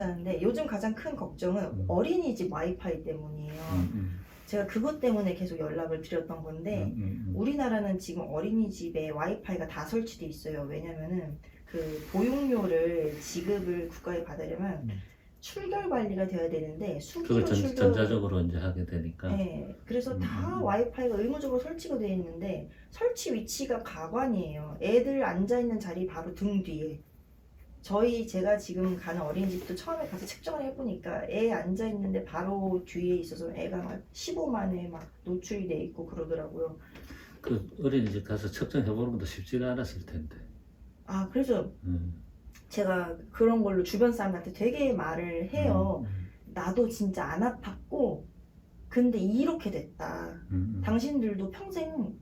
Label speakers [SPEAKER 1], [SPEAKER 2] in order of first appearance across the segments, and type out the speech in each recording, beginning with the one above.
[SPEAKER 1] 하는데 요즘 가장 큰 걱정은 어린이집 와이파이 때문이에요. 제가 그것 때문에 계속 연락을 드렸던 건데 우리나라는 지금 어린이집에 와이파이가 다 설치돼 있어요. 왜냐면은 그 보육료를 지급을 국가에 받으려면 출결 관리가 돼야 되는데 수기로
[SPEAKER 2] 그걸
[SPEAKER 1] 출결.
[SPEAKER 2] 전자적으로 이제 하게 되니까.
[SPEAKER 1] 네, 그래서 다 와이파이가 의무적으로 설치가 되어 있는데 설치 위치가 가관이에요. 애들 앉아 있는 자리 바로 등 뒤에. 제가 지금 가는 어린이집도 처음에 가서 측정을 해보니까 애 앉아 있는데 바로 뒤에 있어서 애가 막 15만에 막 노출이 돼 있고 그러더라고요.
[SPEAKER 2] 그 어린이집 가서 측정해보는 것도 쉽지가 않았을 텐데.
[SPEAKER 1] 아, 그래서 제가 그런 걸로 주변 사람한테 되게 말을 해요. 나도 진짜 안 아팠고 근데 이렇게 됐다. 당신들도 평생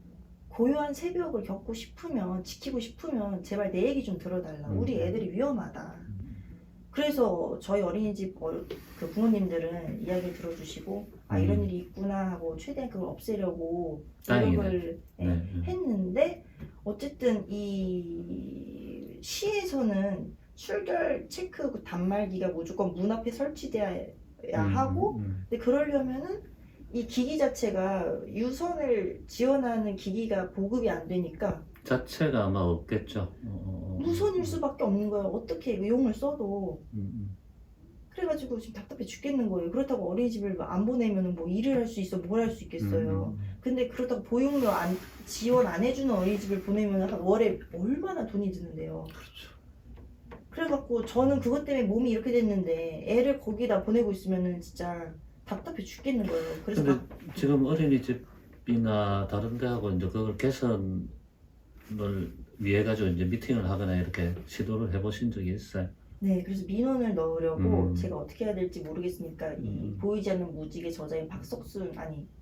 [SPEAKER 1] 고요한 새벽을 겪고 싶으면, 지키고 싶으면 제발 내 얘기 좀 들어달라. 우리 애들이 위험하다. 그래서 저희 어린이집 그 부모님들은 이야기를 들어주시고 아 이런 일이 있구나 하고 최대한 그걸 없애려고 노력을 했는데 어쨌든 이 시에서는 출결 체크 그 단말기가 무조건 문 앞에 설치돼야 하고 근데 그러려면은 이 기기 자체가 유선을 지원하는 기기가 보급이 안 되니까
[SPEAKER 2] 자체가 아마 없겠죠.
[SPEAKER 1] 무선일 수밖에 없는 거예요. 어떻게 용을 써도. 그래가지고 지금 답답해 죽겠는 거예요. 그렇다고 어린이집을 안 보내면 뭐 일을 할 수 있어, 뭘 할 수 있겠어요. 근데 그렇다고 보육료 지원 안 해주는 어린이집을 보내면 한 월에 얼마나 돈이 드는데요.
[SPEAKER 2] 그렇죠.
[SPEAKER 1] 그래갖고 저는 그것 때문에 몸이 이렇게 됐는데 애를 거기다 보내고 있으면은 진짜 답답해 죽겠는 거예요. 그래서
[SPEAKER 2] 근데 지금 어린이집이나 다른 데하고 이제 그걸 개선을 위해 가지고 이제 미팅을 하거나 이렇게 시도를 해보신 적이 있어요?
[SPEAKER 1] 네, 그래서 민원을 넣으려고 제가 어떻게 해야 될지 모르겠으니까 이 보이지 않는 무직의 저자인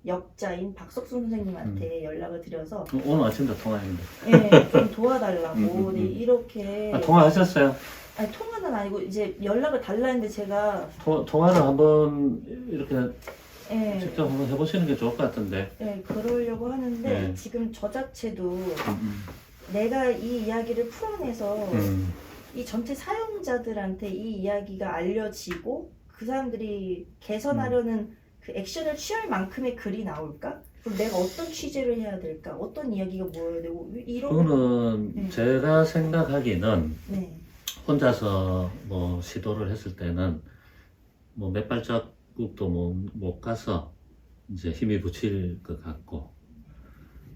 [SPEAKER 1] 역자인 박석순 선생님한테 연락을 드려서
[SPEAKER 2] 오늘 아침도 통화했는데.
[SPEAKER 1] 네, 좀 도와달라고 네, 이렇게
[SPEAKER 2] 통화하셨어요?
[SPEAKER 1] 아니 통화는 아니고 이제 연락을 달라 했는데 제가
[SPEAKER 2] 통화를 한번 이렇게
[SPEAKER 1] 네,
[SPEAKER 2] 직접 한번 해보시는 게 좋을 것 같은데.
[SPEAKER 1] 네, 그러려고 하는데
[SPEAKER 2] 네.
[SPEAKER 1] 지금 저 자체도 내가 이 이야기를 풀어내서 이 전체 사용자들한테 이 이야기가 알려지고 그 사람들이 개선하려는 그 액션을 취할 만큼의 글이 나올까? 그럼 내가 어떤 취재를 해야 될까? 어떤 이야기가 모여야 되고 이런
[SPEAKER 2] 그거는
[SPEAKER 1] 네.
[SPEAKER 2] 제가 생각하기는
[SPEAKER 1] 네.
[SPEAKER 2] 혼자서 뭐 시도를 했을 때는 뭐 몇 발자국도 못 가서 이제 힘이 붙일 것 같고,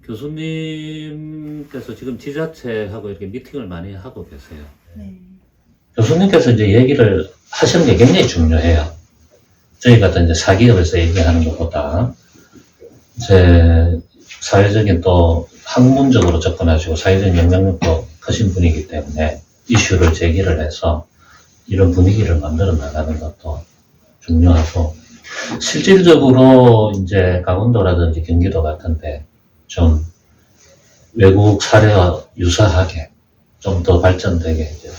[SPEAKER 2] 교수님께서 지금 지자체하고 이렇게 미팅을 많이 하고 계세요.
[SPEAKER 1] 네.
[SPEAKER 2] 교수님께서 이제 얘기를 하시는 게 굉장히 중요해요. 저희 같은 이제 사기업에서 얘기하는 것보다 제 사회적인 또 학문적으로 접근하시고 사회적인 영향력도 크신 분이기 때문에 이슈를 제기를 해서 이런 분위기를 만들어 나가는 것도 중요하고, 실질적으로 이제 강원도라든지 경기도 같은데 좀 외국 사례와 유사하게 좀 더 발전되게 이제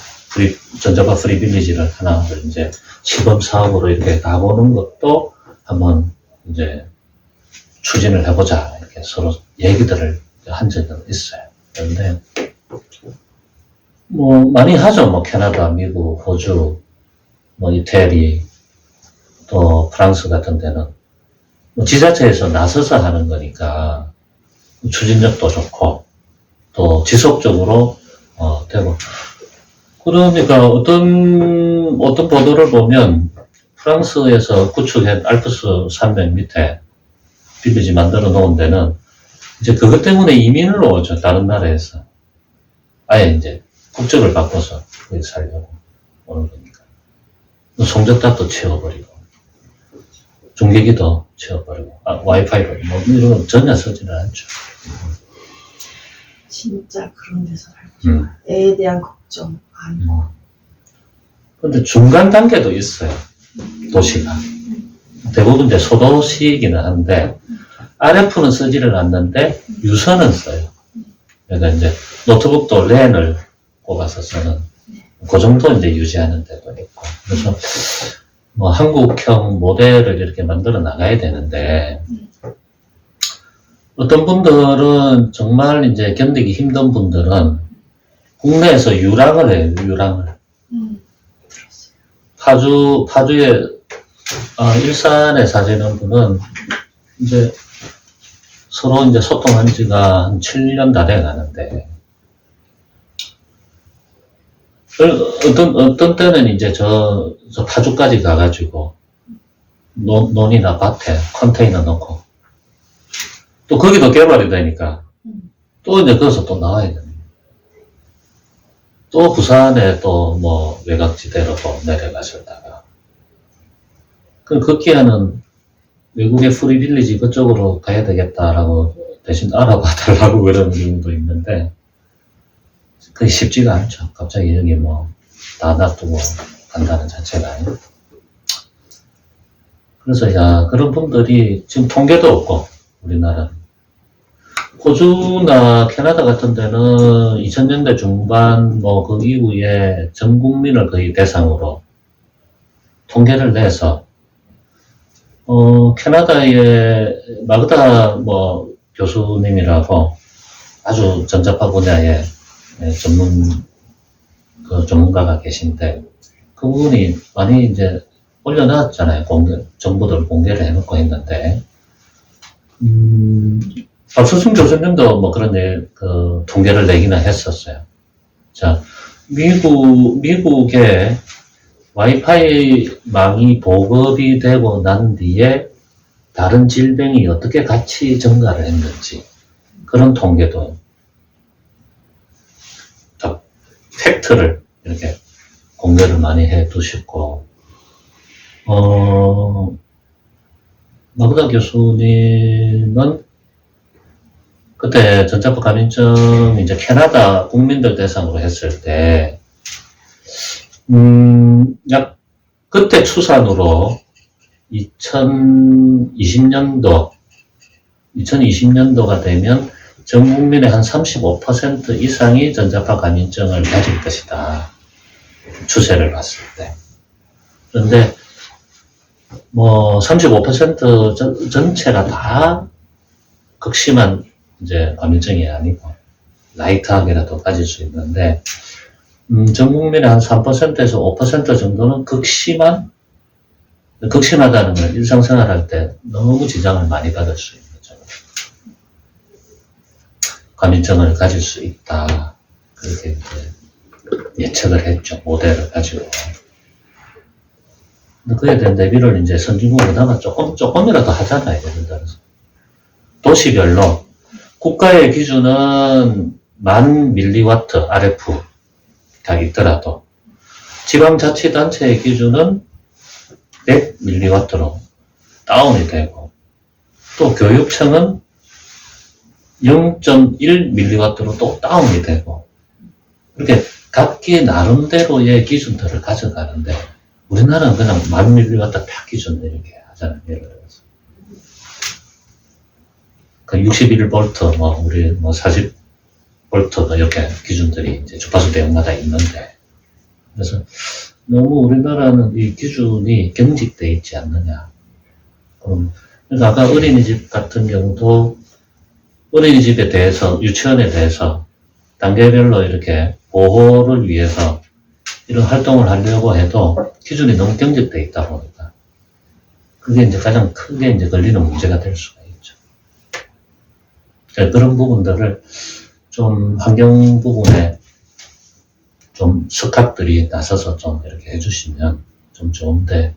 [SPEAKER 2] 전자파 프리빌리지를 하나 이제 시범 사업으로 이렇게 가보는 것도 한번 이제 추진을 해보자 이렇게 서로 얘기들을 한 적은 있어요. 그런데 뭐 많이 하죠. 뭐 캐나다, 미국, 호주, 뭐 이태리, 또 프랑스 같은 데는 뭐 지자체에서 나서서 하는 거니까 추진력도 좋고 또 지속적으로 되고, 그러니까 어떤 보도를 보면 프랑스에서 구축한 알프스 산맥 밑에 빌리지 만들어 놓은 데는 이제 그것 때문에 이민을 오죠. 다른 나라에서 아예 이제 국적을 바꿔서 거기 살려고 오는 거니까. 송전탑도 채워버리고 중계기도 채워버리고 와이파이로 뭐 이런 건 전혀 쓰지는 않죠.
[SPEAKER 3] 진짜 그런 데서 살고 싶어요. 애에 대한 걱정 아니고.
[SPEAKER 2] 근데 중간 단계도 있어요. 도시가 대부분 이제 소도시이기는 한데 RF는 쓰지를 않는데 유선은 써요. 그러니까 이제 노트북도 랜을 꼽아서 쓰는 그 정도 이제 유지하는 데도 있고, 그래서 뭐 한국형 모델을 이렇게 만들어 나가야 되는데 어떤 분들은 정말 이제 견디기 힘든 분들은 국내에서 유랑을 해요. 유랑을 파주에, 일산에 사시는 분은 이제 서로 이제 소통한 지가 한 7년 다 돼 가는데, 어떤 때는 이제 저 파주까지 가가지고, 논이나 밭에 컨테이너 넣고, 또 거기도 개발이 되니까, 또 이제 거기서 또 나와야 됩니다. 또 부산에 또 뭐 외곽지대로 또 내려가셨다가, 그기에는 외국의 프리빌리지 그쪽으로 가야 되겠다라고 대신 알아봐 달라고 그러는 경우도 있는데, 그게 쉽지가 않죠. 갑자기 여기 뭐 다 놔두고 간다는 자체가. 그래서 야, 그런 분들이 지금 통계도 없고, 우리나라. 호주나 캐나다 같은 데는 2000년대 중반 뭐 그 이후에 전 국민을 거의 대상으로 통계를 내서 캐나다의 마그다 뭐 교수님이라고 아주 전자파 분야의 전문가가 계신데, 그분이 많이 이제 올려놨잖아요. 정보들 공개를 해놓고 있는데, 박수승 교수님도 뭐 그런 통계를 내기는 했었어요. 자, 미국의 와이파이망이 보급이 되고 난 뒤에 다른 질병이 어떻게 같이 증가를 했는지, 그런 통계도 팩트를 이렇게 공개를 많이 해 두시고, 마그다 교수님은 그때 전자파 감염증 이제 캐나다 국민들 대상으로 했을 때, 약 그때 추산으로 2020년도가 되면 전 국민의 한 35% 이상이 전자파 감염증을 가질 것이다. 추세를 봤을 때. 그런데 뭐 35% 전체가 다 극심한 이제 감염증이 아니고 라이트하게라도 가질 수 있는데, 전 국민의 한 3%에서 5% 정도는 극심하다는 건 일상생활할 때 너무 지장을 많이 받을 수 있는 감염증을 가질 수 있다. 그렇게 이제 예측을 했죠. 모델을 가지고. 근데 그에 대한 대비를 이제 선진국보다가 조금이라도 하잖아요. 예를 들어서. 도시별로 국가의 기준은 1000mW RF가 있더라도 지방자치단체의 기준은 100mW로 다운이 되고, 또 교육청은 0.1mW로 또 다운이 되고, 이렇게 각기 나름대로의 기준들을 가져가는데, 우리나라는 그냥 1000mW 딱 기준으로 이렇게 하잖아요. 예를 들어서. 그 61V, 우리 40V 이렇게 기준들이 이제 주파수 대역마다 있는데, 그래서 너무 우리나라는 이 기준이 경직되어 있지 않느냐. 그래서 아까 어린이집 같은 경우도 어린이집에 대해서, 유치원에 대해서 단계별로 이렇게 보호를 위해서 이런 활동을 하려고 해도 기준이 너무 경직되어 있다 보니까 그게 이제 가장 크게 이제 걸리는 문제가 될 수가 있죠. 그런 부분들을 좀 환경 부분에 좀 스탑들이 나서서 좀 이렇게 해주시면 좀 좋은데,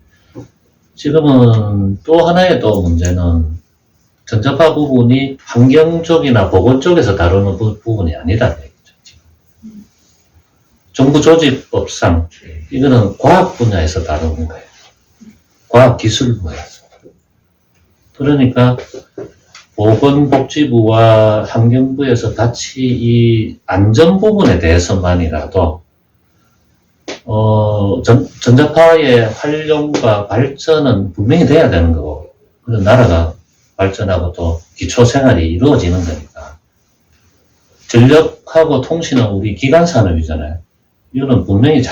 [SPEAKER 2] 지금은 또 하나의 또 문제는 전자파 부분이 환경 쪽이나 보건 쪽에서 다루는 부분이 아니라는 얘기죠. 지금. 정부조직법상 이거는 과학 분야에서 다루는 거예요. 과학기술 분야에서. 그러니까 보건복지부와 환경부에서 같이 이 안전 부분에 대해서만이라도 전자파의 활용과 발전은 분명히 돼야 되는 거고, 그래서 나라가 발전하고 또 기초생활이 이루어지는 거니까. 전력하고 통신은 우리 기간산업이잖아요. 이거는 분명히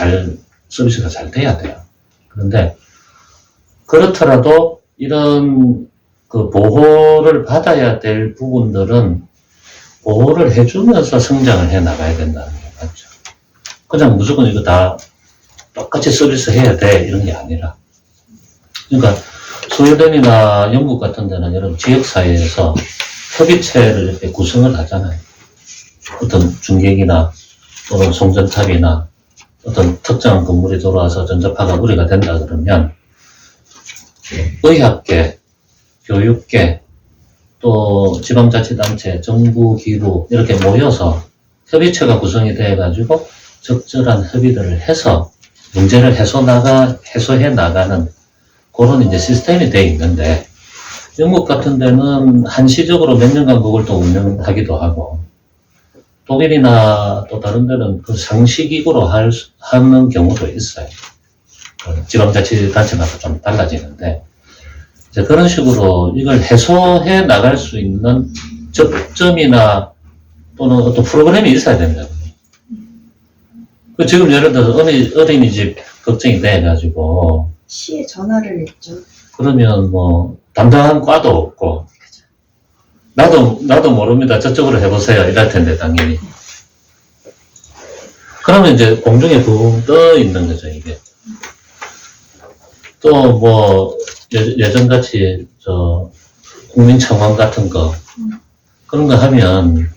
[SPEAKER 2] 서비스가 잘 돼야 돼요. 그런데 그렇더라도 이런 그 보호를 받아야 될 부분들은 보호를 해주면서 성장을 해 나가야 된다는 게 맞죠. 그냥 무조건 이거 다 똑같이 서비스 해야 돼 이런 게 아니라, 그러니까 스웨덴이나 영국 같은 데는 여러분 지역사회에서 협의체를 이렇게 구성을 하잖아요. 어떤 중계기나 또는 송전탑이나 어떤 특정한 건물이 들어와서 전자파가 우려가 된다 그러면 의학계, 교육계, 또 지방자치단체, 정부 기구 이렇게 모여서 협의체가 구성이 돼가지고 적절한 협의들을 해서 문제를 해소해 나가는 그런 이제 시스템이 돼 있는데, 영국 같은 데는 한시적으로 몇 년간 그걸 또 운영하기도 하고, 독일이나 또 다른 데는 그 상시기구로 하는 경우도 있어요. 지방자치단체마다 좀 달라지는데, 이제 그런 식으로 이걸 해소해 나갈 수 있는 접점이나 또는 어떤 프로그램이 있어야 됩니다. 지금 예를 들어서 어린이집 걱정이 돼가지고,
[SPEAKER 3] 시에 전화를 했죠.
[SPEAKER 2] 그러면 뭐, 담당한 과도 없고, 나도 모릅니다. 저쪽으로 해보세요. 이럴 텐데, 당연히. 그러면 이제 공중에 붕 떠 있는 거죠, 이게. 또 뭐, 예전같이, 국민청원 같은 거, 그런 거 하면,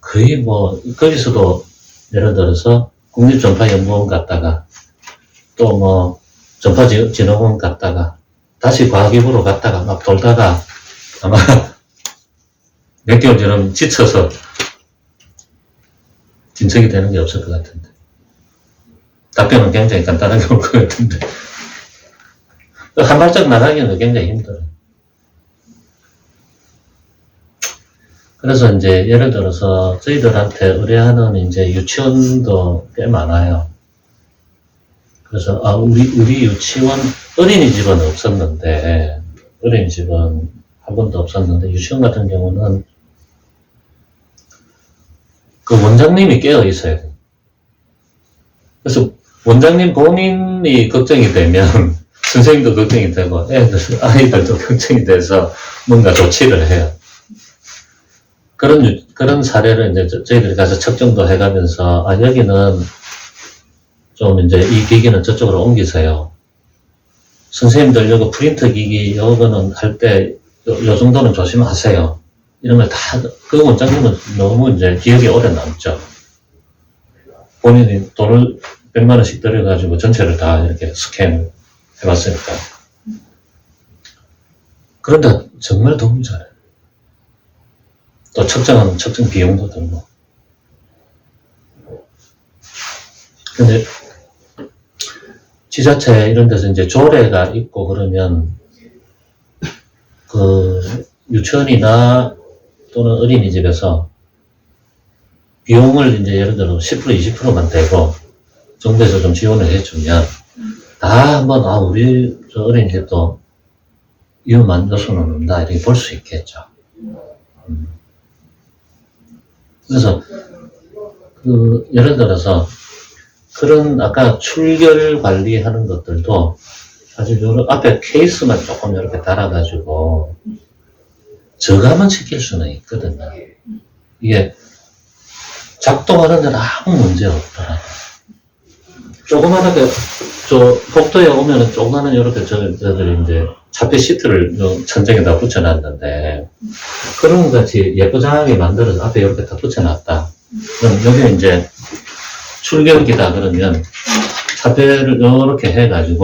[SPEAKER 2] 거의 뭐, 거기서도 예를 들어서, 국립전파연구원 갔다가, 또 뭐, 전파진흥원 갔다가, 다시 과학기구로 갔다가 막 돌다가, 아마, 몇 개월 전에 지쳐서 진척이 되는 게 없을 것 같은데. 답변은 굉장히 간단하게 올 것 같은데. 한 발짝 나가기는 굉장히 힘들어요. 그래서 이제 예를 들어서 저희들한테 의뢰하는 이제 유치원도 꽤 많아요. 그래서, 우리 유치원, 어린이집은 없었는데, 어린이집은 한 번도 없었는데, 유치원 같은 경우는 그 원장님이 깨어 있어야 돼요. 그래서 원장님 본인이 걱정이 되면 선생님도 걱정이 되고 아이들도 걱정이 돼서 뭔가 조치를 해요. 그런 사례를 이제 저희들이 가서 측정도 해가면서 여기는 좀 이제 이 기기는 저쪽으로 옮기세요. 선생님들 요거 프린터 기기 요거는 할 때 요 정도는 조심하세요. 이런 걸 다, 그 원장님은 너무 이제 기억이 오래 남죠. 본인이 돈을 100만원씩 들여가지고 전체를 다 이렇게 스캔 해봤으니까. 그런데 정말 도움이 잘해요. 또 측정 비용도 들고. 근데 지자체 이런 데서 이제 조례가 있고 그러면 그 유치원이나 또는 어린이집에서 비용을 이제 예를 들어 10% 20%만 대고 정부에서 좀 지원을 해주면 다 한번 우리 저 어린이집도 위험한 요소는 없나 이렇게 볼 수 있겠죠. 그래서 그 예를 들어서 그런 아까 출결 관리하는 것들도 사실 요 앞에 케이스만 조금 이렇게 달아가지고 저감은 시킬 수는 있거든요. 이게 작동하는 데는 아무 문제 없더라고요. 조그만하게 복도에 오면은 조그마한 이렇게 저들이 이제 차폐 시트를 천장에다 붙여놨는데 그런 것 같이 예쁘장하게 만들어서 앞에 이렇게 다 붙여놨다. 그럼 여기 이제 출결기다 그러면 차폐를 이렇게 해가지고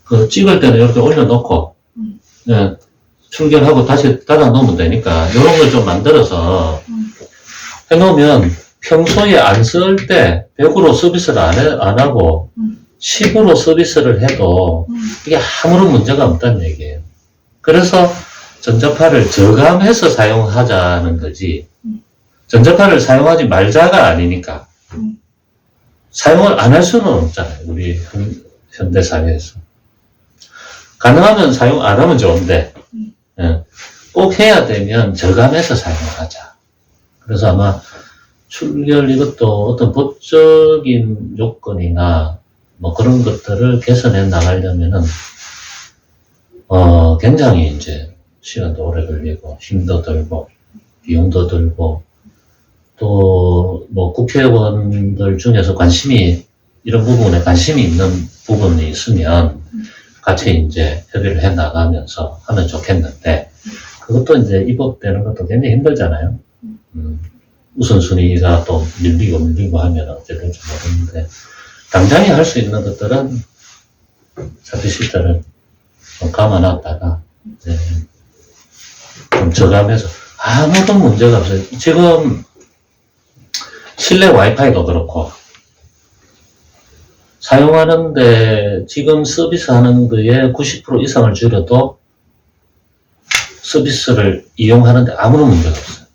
[SPEAKER 2] 그 찍을 때는 이렇게 올려놓고 출결하고 다시 닫아 놓으면 되니까 이런 걸 좀 만들어서 해놓으면 평소에 안 쓸 때 100으로 서비스를 안 하고 10으로 서비스를 해도 이게 아무런 문제가 없다는 얘기예요. 그래서 전자파를 저감해서 사용하자는 거지 전자파를 사용하지 말자가 아니니까 사용을 안 할 수는 없잖아요. 우리 현대사회에서. 가능하면 사용 안 하면 좋은데 꼭 해야 되면 저감해서 사용하자. 그래서 아마 출결 이것도 어떤 법적인 요건이나 뭐 그런 것들을 개선해 나가려면은 굉장히 이제 시간도 오래 걸리고 힘도 들고 비용도 들고 또 뭐 국회의원들 중에서 관심이 이런 부분에 관심이 있는 부분이 있으면 같이 이제 협의를 해 나가면서 하면 좋겠는데, 그것도 이제 입법되는 것도 굉장히 힘들잖아요. 우선순위가 또 밀리고 하면 어떻게 될지 모르는데, 당장에 할 수 있는 것들은 사태 시설을 좀 감아놨다가, 이제 좀 저감해서 아무런 문제가 없어요. 지금 실내 와이파이도 그렇고, 사용하는데 지금 서비스 하는 거에 90% 이상을 줄여도 서비스를 이용하는데 아무런 문제가 없어요.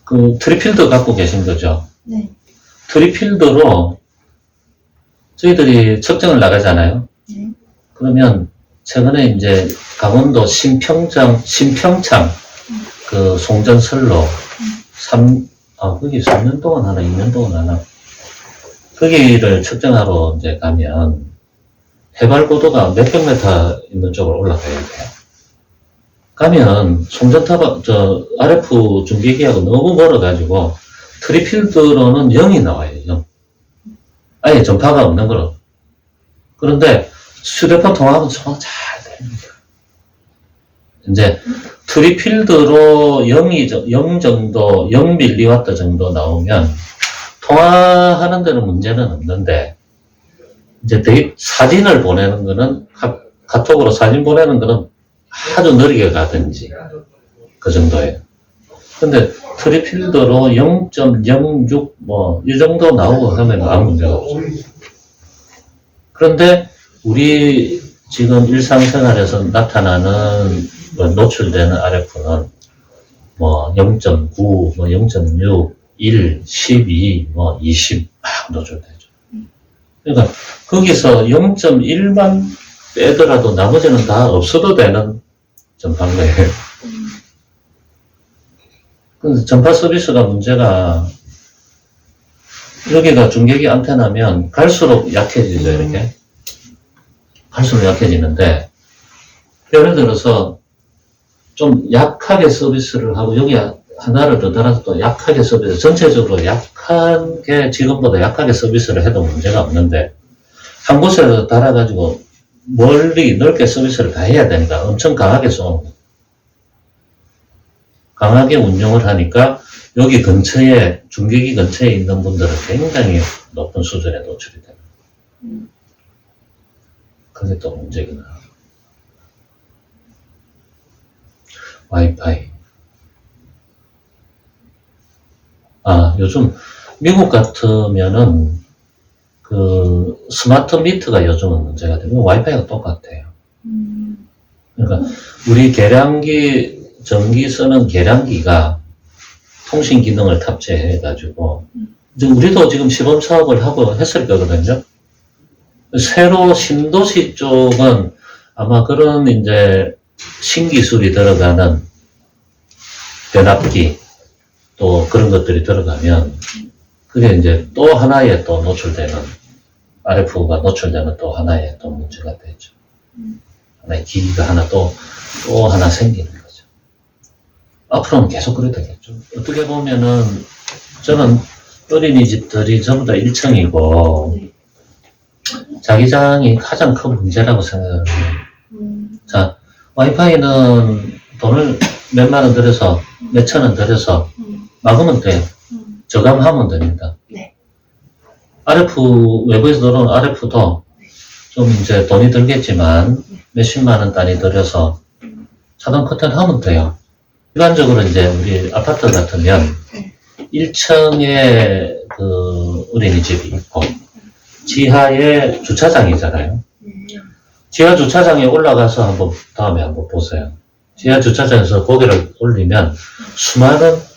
[SPEAKER 2] 그 트리필더 갖고 계신 거죠?
[SPEAKER 1] 네.
[SPEAKER 2] 트리필더로 저희들이 측정을 나가잖아요.
[SPEAKER 1] 네.
[SPEAKER 2] 그러면 최근에 이제 강원도 신평창 그 송전설로 거기 3년 동안 하나, 2년 동안 하나. 거기를 측정하러 이제 가면 해발 고도가 몇백 메터 있는 쪽으로 올라가야 돼요. 가면 송전탑, RF 중계기하고 너무 멀어가지고 트리필드로는 0이 나와요, 0. 아예 전파가 없는 거로. 그런데 휴대폰 통화하면 정말 잘 됩니다. 이제 트리필드로 0 정도, 0mW 정도 나오면 통화하는 데는 문제는 없는데, 이제 사진을 보내는 거는, 카톡으로 사진 보내는 거는 아주 느리게 가든지, 그 정도예요. 근데 트리필더로 0.06, 이 정도 나오고 하면 아무 문제가 없어요. 그런데 우리 지금 일상생활에서 나타나는, 노출되는 RF는 0.9, 0.6, 1, 12, 20 막 노출되죠. 그러니까 거기서 0.1만 빼더라도 나머지는 다 없어도 되는 전파인 거예요. 근데 전파 서비스가 문제가, 여기가 중계기 안테나면 갈수록 약해지죠, 이렇게. 갈수록 약해지는데, 예를 들어서 좀 약하게 서비스를 하고, 여기 하나를 더 달아서 또 약하게 서비스, 전체적으로 약하게, 지금보다 약하게 서비스를 해도 문제가 없는데, 한 곳에 달아가지고 멀리 넓게 서비스를 다 해야 되니까 엄청 강하게 쏘는 거예요. 강하게 운용을 하니까 여기 근처에, 중계기 근처에 있는 분들은 굉장히 높은 수준에 노출이 됩니다. 그게 또 문제구나. 와이파이. 요즘 미국 같으면은 그 스마트 미터가 요즘은 문제가 되고 와이파이가 똑같아요. 그러니까 우리 계량기, 전기 쓰는 계량기가 통신 기능을 탑재해 가지고 이제 우리도 지금 시범 사업을 하고 했을 거거든요. 새로 신도시 쪽은 아마 그런 이제 신기술이 들어가는 변압기 또 그런 것들이 들어가면 그게 이제 또 하나의 또 노출되는, RF가 노출되는 또 하나의 또 문제가 되죠. 하나의 기기가 하나 또 하나 생기는 거죠. 앞으로는 계속 그래 되겠죠. 어떻게 보면은 저는 어린이집들이 전부 다 1층이고 자기장이 가장 큰 문제라고 생각을 해요. 자, 와이파이는 돈을 몇만 원 들여서, 몇천 원 들여서 막으면 돼요. 저감하면 됩니다.
[SPEAKER 3] 네.
[SPEAKER 2] RF, 외부에서 들어오는 RF도 좀 이제 돈이 들겠지만 몇십만 원 단위 들여서 차단 커튼 하면 돼요. 일반적으로 이제 우리 아파트 같으면 1층에 그 어린이집이 있고 지하에 주차장이잖아요. 지하 주차장에 올라가서 다음에 한번 보세요. 지하 주차장에서 고개를 올리면 수많은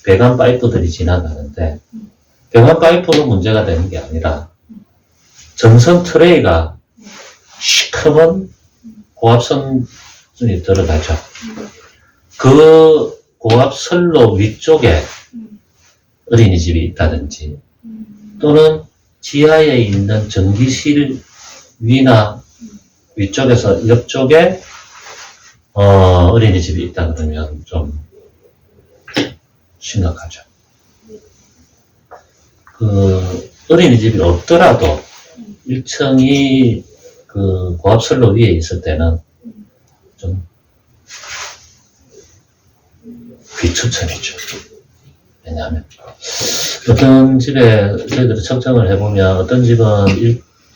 [SPEAKER 2] 배관 파이프들이 지나가는데, 배관 파이프는 문제가 되는 게 아니라 전선 트레이가 시커먼 고압선이 들어가죠. 그 고압선로 위쪽에 어린이집이 있다든지 또는 지하에 있는 전기실 위나 위쪽에서 옆쪽에 어린이집이 있다 그러면 좀 심각하죠. 어린이집이 없더라도 1층이 그 고압선로 위에 있을 때는 좀 비추천이죠. 왜냐하면 어떤 집에 저희들이 측정을 해보면 어떤 집은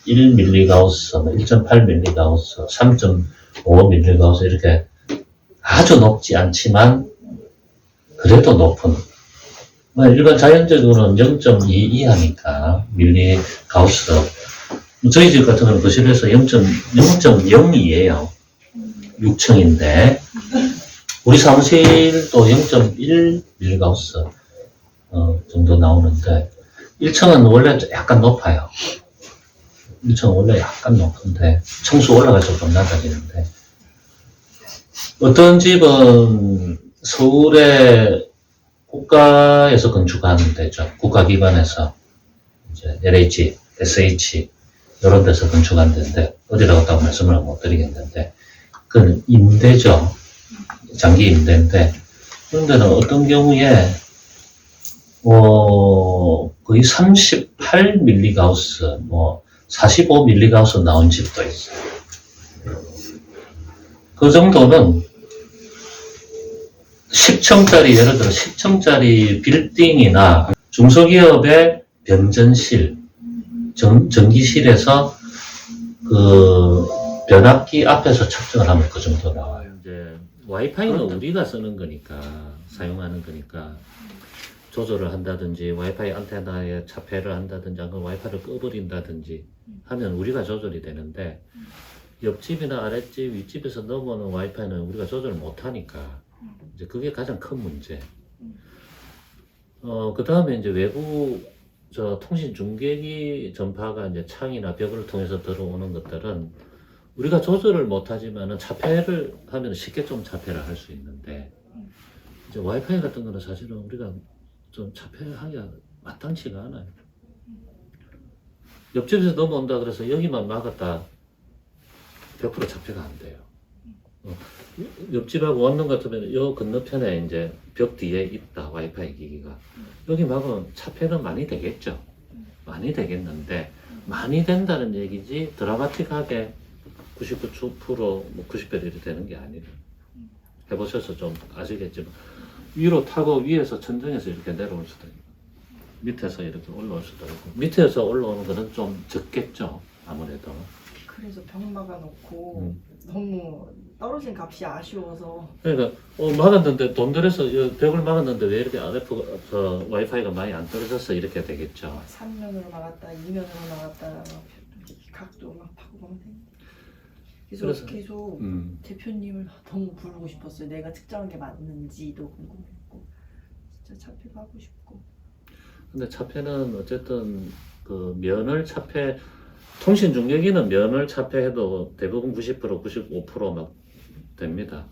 [SPEAKER 2] 1밀리가우스, 1.8밀리가우스, 3.5밀리가우스 이렇게 아주 높지 않지만 그래도 높은 일반 자연적으로는 0.2 이하니까 밀리가우스. 저희 집 같은 경우는 거실에서 0.02예요. 6층인데 우리 사무실도 0.1 밀리가우스 정도 나오는데 1층은 원래 약간 높아요. 1층은 원래 약간 높은데 층수 올라갈수록 좀 낮아지는데 어떤 집은 서울에 국가에서 건축하는 데죠. 국가기관에서 이제 LH, SH 이런 데서 건축한 데인데 어디라고 딱 말씀을 못 드리겠는데 그건 임대죠. 장기 임대인데 그런 데는 어떤 경우에 거의 38밀리가우스, 45밀리가우스 나온 집도 있어요. 그 정도는 10층짜리, 예를 들어 10층짜리 빌딩이나 중소기업의 변전실, 전기실에서 그 변압기 앞에서 측정을 하면 그 정도 나와요. 이제 와이파이는 우리가 쓰는 거니까, 사용하는 거니까 조절을 한다든지 와이파이 안테나에 차폐를 한다든지 아니면 와이파이를 꺼버린다든지 하면 우리가 조절이 되는데 옆집이나 아랫집, 윗집에서 넘어오는 와이파이는 우리가 조절을 못하니까 이제 그게 가장 큰 문제. 그 다음에 이제 외부 통신 중계기 전파가 이제 창이나 벽을 통해서 들어오는 것들은 우리가 조절을 못하지만은 차폐를 하면 쉽게 좀 차폐를 할 수 있는데 이제 와이파이 같은 거는 사실은 우리가 좀 차폐하기가 마땅치가 않아요. 옆집에서 넘어온다 그래서 여기만 막았다 100% 차폐가 안 돼요. 옆집하고 원룸 같으면 요 건너편에 이제 벽 뒤에 있다 와이파이 기기가 여기 막으면 차폐는 많이 되겠죠. 많이 되겠는데 많이 된다는 얘기지 드라마틱하게 99% 90배 이렇게 되는 게 아니에요. 해보셔서 좀 아시겠지만 위로 타고 위에서 천정에서 이렇게 내려올 수도 있고 밑에서 이렇게 올라올 수도 있고 밑에서 올라오는 거는 좀 적겠죠 아무래도.
[SPEAKER 1] 그래서 벽 막아놓고 너무 떨어진 값이 아쉬워서
[SPEAKER 2] 그러니까 막았는데 돈 들여서 벽을 막았는데 왜 이렇게 와이파이가 많이 안 떨어졌어 이렇게 되겠죠.
[SPEAKER 1] 3면으로 막았다 2면으로 막았다 각도 막 바꾸고 그래서
[SPEAKER 2] 그래서,
[SPEAKER 1] 계속 대표님을 너무 부르고 싶었어요. 내가 측정한 게 맞는지도 궁금했고 진짜 차폐가 하고 싶고.
[SPEAKER 2] 근데 차폐는 어쨌든 그 면을 차폐 통신 중계기는 면을 차폐해도 대부분 90% 95% 됩니다.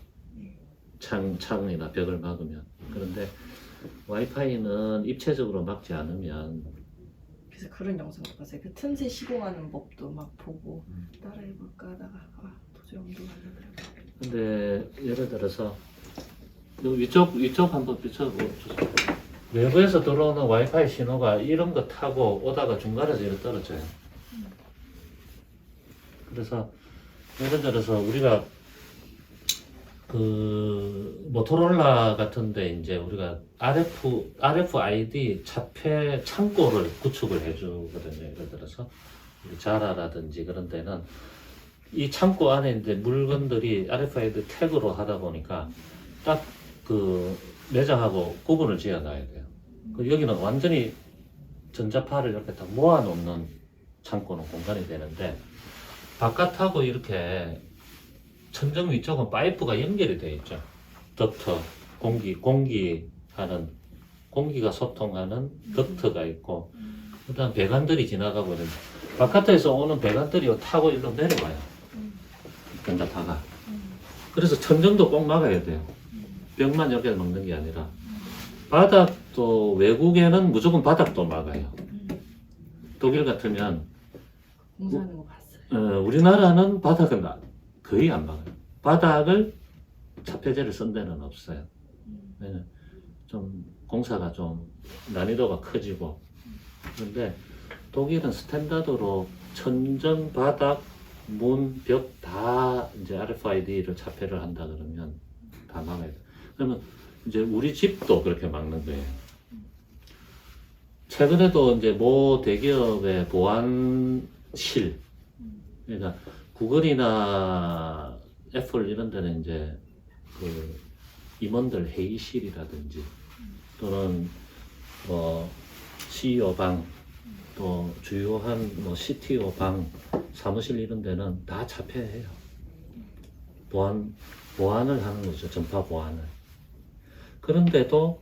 [SPEAKER 2] 창이나 벽을 막으면. 그런데 와이파이는 입체적으로 막지 않으면
[SPEAKER 1] 그래서 그런 영상을 봤어요. 그 틈새 시공하는 법도 막 보고 따라해볼까 하다가 도저히 엄두가 안 나더라고요.
[SPEAKER 2] 근데 예를 들어서 위쪽 한번 비춰보세요. 외부에서 들어오는 와이파이 신호가 이런 거 타고 오다가 중간에서 이렇게 떨어져요. 그래서 예를 들어서 우리가 그 모토로라 같은데 이제 우리가 RFID 차폐 창고를 구축을 해주거든요. 예를 들어서 자라라든지 그런 데는 이 창고 안에 이제 물건들이 RFID 태그로 하다 보니까 딱 그 매장하고 구분을 지어놔야 돼요. 여기는 완전히 전자파를 이렇게 딱 모아놓는 창고는 공간이 되는데 바깥하고 이렇게 천정 위쪽은 파이프가 연결이 되어 있죠. 덕트, 공기가 소통하는 덕트가 있고, 그 다음 배관들이 지나가고 있는데, 바깥에서 오는 배관들이 타고 일로 내려와요. 전자파가. 그래서 천정도 꼭 막아야 돼요. 벽만 이렇게 막는 게 아니라. 바닥도, 외국에는 무조건 바닥도 막아요. 독일 같으면,
[SPEAKER 1] 공사하는 거 봤어요.
[SPEAKER 2] 우리나라는 바닥은 거의 안 막아요. 바닥을 차폐제를 쓴 데는 없어요. 왜냐면 좀 공사가 좀 난이도가 커지고 그런데 독일은 스탠다드로 천정, 바닥, 문, 벽 다 이제 RFID를 자폐를 한다 그러면 다 막아야 돼. 그러면 이제 우리 집도 그렇게 막는 거예요. 최근에도 이제 모 대기업의 보안실, 그러니까 구글이나 애플 이런 데는 이제 그 임원들 회의실이라든지 또는 뭐 CEO 방, 또 주요한 뭐 CTO 방, 사무실 이런 데는 다 자폐해요. 보안을 하는 거죠. 전파 보안을. 그런데도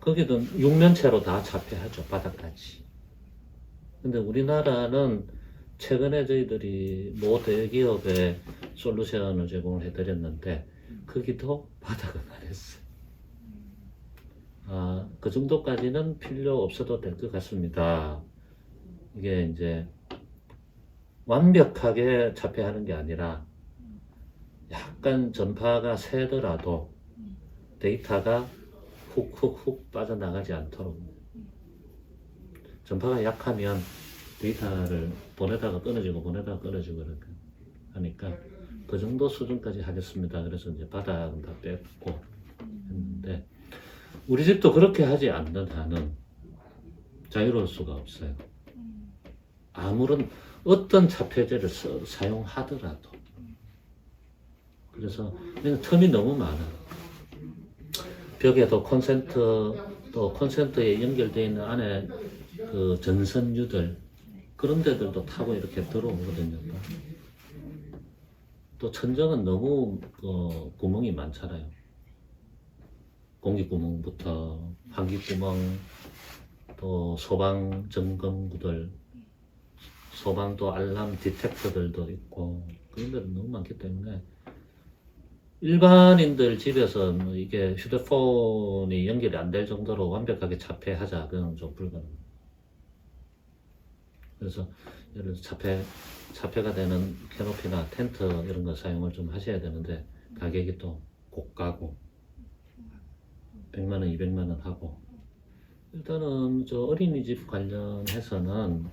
[SPEAKER 2] 거기도 육면체로 다 자폐하죠. 바닥까지. 근데 우리나라는 최근에 저희들이 모 대기업에 솔루션을 제공을 해드렸는데 거기도 바닥은 안 했어요. 그 정도까지는 필요 없어도 될 것 같습니다. 이게 이제 완벽하게 자폐하는 게 아니라 약간 전파가 세더라도 데이터가 훅훅훅 빠져나가지 않도록, 전파가 약하면 데이터를 보내다가 끊어지고 보내다가 끊어지고 이렇게 하니까 그 정도 수준까지 하겠습니다. 그래서 이제 바닥은 다 뺐고 했는데 우리 집도 그렇게 하지 않는 한은 자유로울 수가 없어요. 아무런 어떤 자폐제를 사용하더라도. 그래서 틈이 너무 많아. 벽에도 콘센트, 또 콘센트에 연결되어 있는 안에 그 전선유들, 그런 데들도 타고 이렇게 들어오거든요. 또 천정은 너무 구멍이 많잖아요. 공기구멍부터 환기구멍, 또 소방 점검구들, 소방 또 알람 디텍터들도 있고 그런 데도 너무 많기 때문에 일반인들 집에서 뭐 이게 휴대폰이 연결이 안 될 정도로 완벽하게 자폐하자, 그건 좀 불가능해요. 그래서 예를 들어서 자폐가 되는 캐노피나 텐트 이런 거 사용을 좀 하셔야 되는데 가격이 또 고가고 100만 원, 200만 원 하고, 일단은 저 어린이집 관련해서는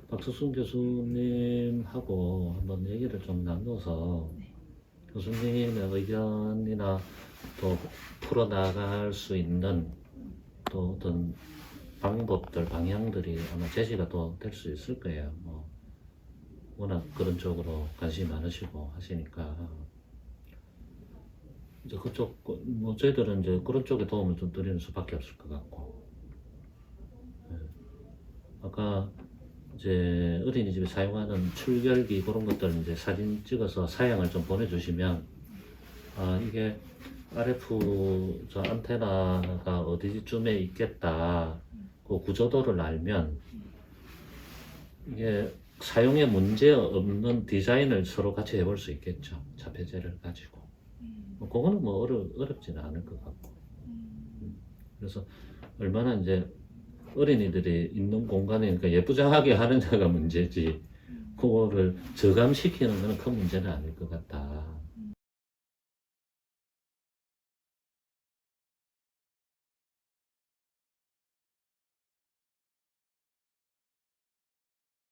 [SPEAKER 2] 박수순 교수님하고 한번 얘기를 좀 나눠서 교수님의 의견이나 또 풀어나갈 수 있는 또 어떤 방법들, 방향들이 아마 제시가 또 될 수 있을 거예요. 뭐 워낙 그런 쪽으로 관심이 많으시고 하시니까 이제 그쪽 뭐 저희들은 이제 그런 쪽에 도움을 좀 드리는 수밖에 없을 것 같고, 아까 이제 어린이집에 사용하는 출결기 그런 것들 이제 사진 찍어서 사양을 좀 보내주시면 이게 RF 저 안테나가 어디쯤에 있겠다 그 구조도를 알면 이게 사용에 문제 없는 디자인을 서로 같이 해볼 수 있겠죠. 자폐제를 가지고. 그거는 뭐 어렵지는 않을 것 같고. 그래서 얼마나 이제 어린이들이 있는 공간이니까 예쁘장하게 하느냐가 문제지, 그거를 저감시키는 것은 큰 문제는 아닐 것 같다.